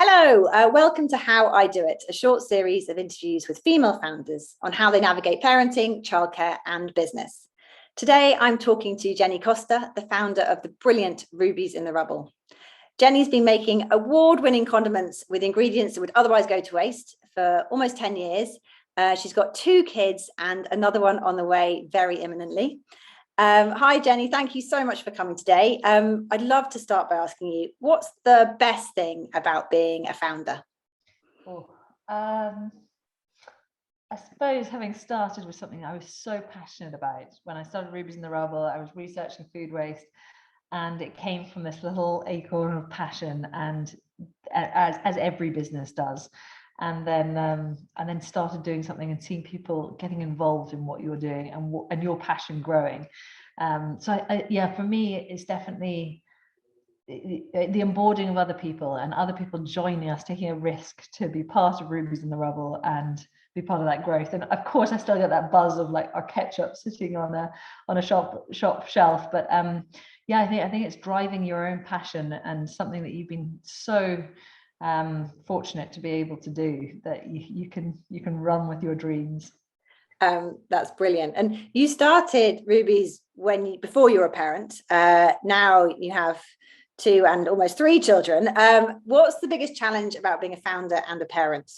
Hello, welcome to How I Do It, a short series of interviews with female founders on how they navigate parenting, childcare and business. Today, I'm talking to Jenny Costa, the founder of the brilliant Rubies in the Rubble. Jenny's been making award-winning condiments with ingredients that would otherwise go to waste for almost 10 years. She's got 2 kids and another one on the way very imminently. Hi, Jenny. Thank you so much for coming today. I'd love to start by asking you, what's the best thing about being a founder? I suppose having started with something I was so passionate about. When I started Rubies in the Rubble, I was researching food waste, and it came from this little acorn of passion, and as every business does. And then started doing something and seeing people getting involved in what you're doing and your passion growing. So for me, it's definitely the onboarding of other people and other people joining us, taking a risk to be part of Rubies in the Rubble and be part of that growth. And of course, I still get that buzz of like our ketchup sitting on a shop shelf. But I think it's driving your own passion and something that you've been so fortunate to be able to do, that you can run with your dreams. That's brilliant. And you started Rubies before you were a parent. Now you have 2 and almost 3 children. What's the biggest challenge about being a founder and a parent?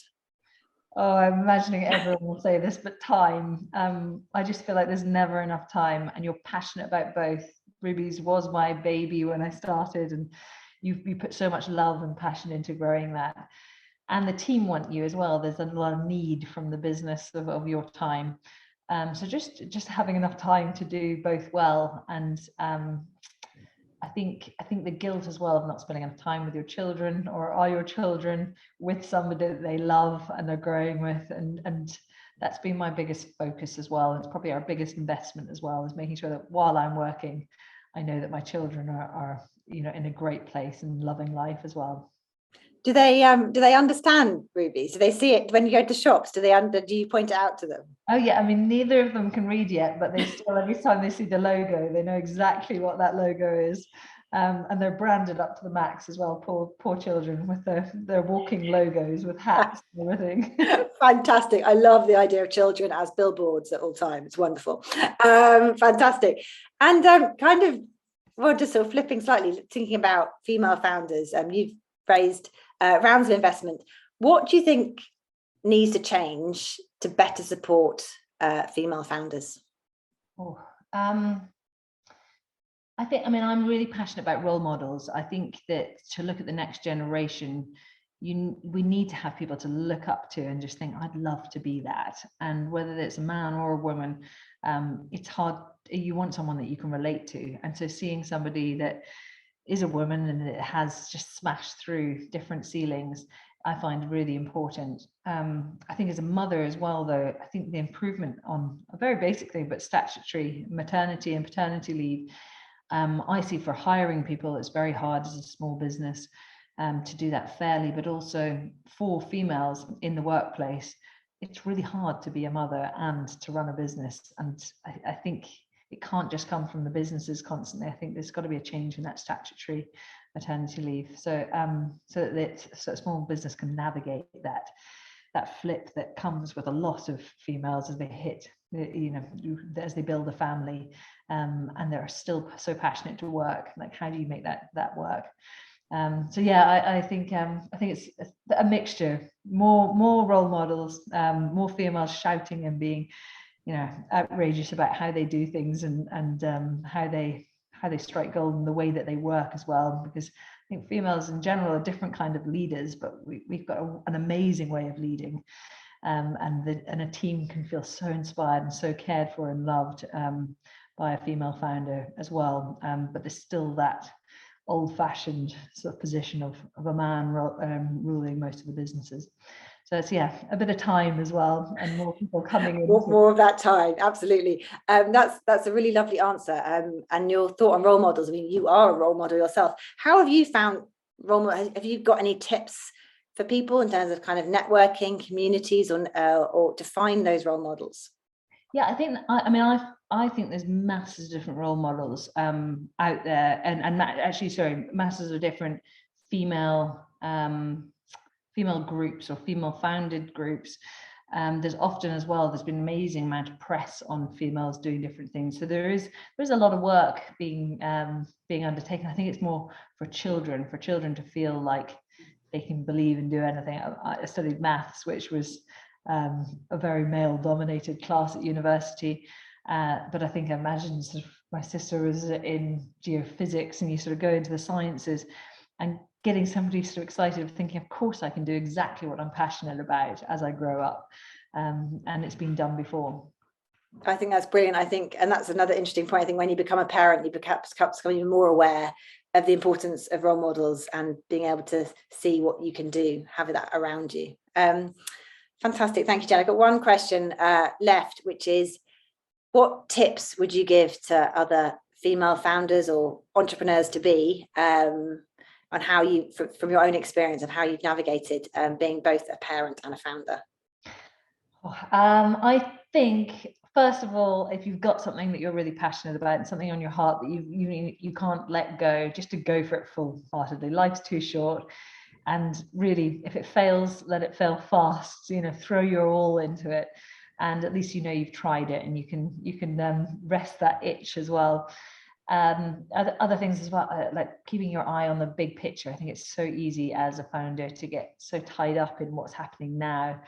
Oh, I'm imagining everyone will say this, but time. I just feel like there's never enough time, and you're passionate about both. Rubies was my baby when I started, and you put so much love and passion into growing that, and the team want you as well. There's a lot of need from the business of your time, so just having enough time to do both well. And I think the guilt as well of not spending enough time with your children, or are your children with somebody that they love and they're growing with, and that's been my biggest focus as well. It's probably our biggest investment as well, is making sure that while I'm working, I know that my children are in a great place and loving life as well. Do they understand Rubies? Do they see it when you go to shops? Do you point it out to them? Oh yeah, I mean, neither of them can read yet, but they still, every time they see the logo, they know exactly what that logo is. And they're branded up to the max as well. Poor children with their walking logos with hats and everything. Fantastic. I love the idea of children as billboards at all times. It's wonderful. Fantastic. And just sort of flipping slightly, thinking about female founders, you've raised rounds of investment. What do you think needs to change to better support female founders? I'm really passionate about role models. I think that to look at the next generation, we need to have people to look up to and just think, I'd love to be that. And whether it's a man or a woman, it's hard. You want someone that you can relate to. And so seeing somebody that is a woman and it has just smashed through different ceilings, I find really important. I think as a mother as well, though, I think the improvement on a very basic thing, but statutory maternity and paternity leave, I see for hiring people, it's very hard as a small business to do that fairly, but also for females in the workplace, it's really hard to be a mother and to run a business. And I think it can't just come from the businesses constantly. I think there's got to be a change in that statutory maternity leave, so a small business can navigate that flip that comes with a lot of females as they hit, as they build a family, and they're still so passionate to work. Like, how do you make that work? I think it's a mixture, more role models, more females shouting and being outrageous about how they do things and how they strike gold and the way that they work as well, because I think females in general are different kind of leaders, but we've got an amazing way of leading, and a team can feel so inspired and so cared for and loved by a female founder as well, but there's still that old-fashioned sort of position of a man ruling most of the businesses. So it's a bit of time as well, and more people coming in. More of that time, absolutely. That's a really lovely answer. And your thought on role models. I mean, you are a role model yourself. How have you found role models? Have you got any tips for people in terms of kind of networking, communities, or to find those role models? Yeah, I think there's masses of different role models out there, and masses of different female female groups or female founded groups, there's often as well, there's been an amazing amount of press on females doing different things. So there's a lot of work being undertaken. I think it's more for children to feel like they can believe and do anything. I studied maths, which was a very male dominated class at university. But I think I imagine sort of my sister was in geophysics, and you sort of go into the sciences, and getting somebody so excited of thinking, of course I can do exactly what I'm passionate about as I grow up. And it's been done before. I think that's brilliant. I think, and that's another interesting point. I think when you become a parent, you become even more aware of the importance of role models and being able to see what you can do, have that around you. Fantastic. Thank you, Jen. I've got one question left, which is, what tips would you give to other female founders or entrepreneurs to be on how you, from your own experience, of how you've navigated being both a parent and a founder? I think, first of all, if you've got something that you're really passionate about and something on your heart that you can't let go, just to go for it full-heartedly. Life's too short, and really, if it fails, let it fail fast. Throw your all into it, and at least you've tried it, and you can rest that itch as well. Other things as well, like keeping your eye on the big picture. I think it's so easy as a founder to get so tied up in what's happening now,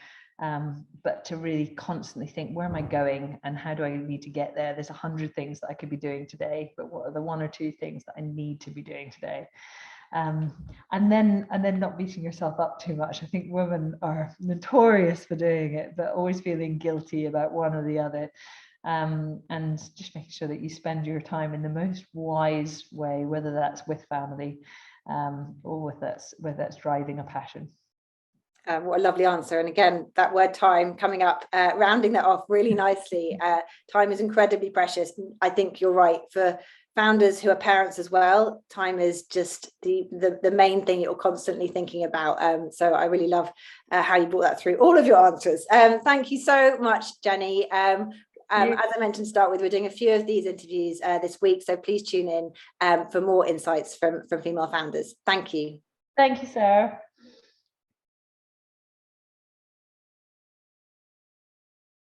but to really constantly think, where am I going and how do I need to get there? There's 100 things that I could be doing today, but what are the 1 or 2 things that I need to be doing today? And then not beating yourself up too much. I think women are notorious for doing it, but always feeling guilty about one or the other. And just making sure that you spend your time in the most wise way, whether that's with family or with that's driving a passion. What a lovely answer. And again, that word time coming up, rounding that off really nicely. Time is incredibly precious. I think you're right. For founders who are parents as well, time is just the main thing you're constantly thinking about. So I really love how you brought that through all of your answers. Thank you so much, Jenny. As I mentioned to start with, we're doing a few of these interviews this week, so please tune in for more insights from female founders. Thank you. Thank you, Sarah.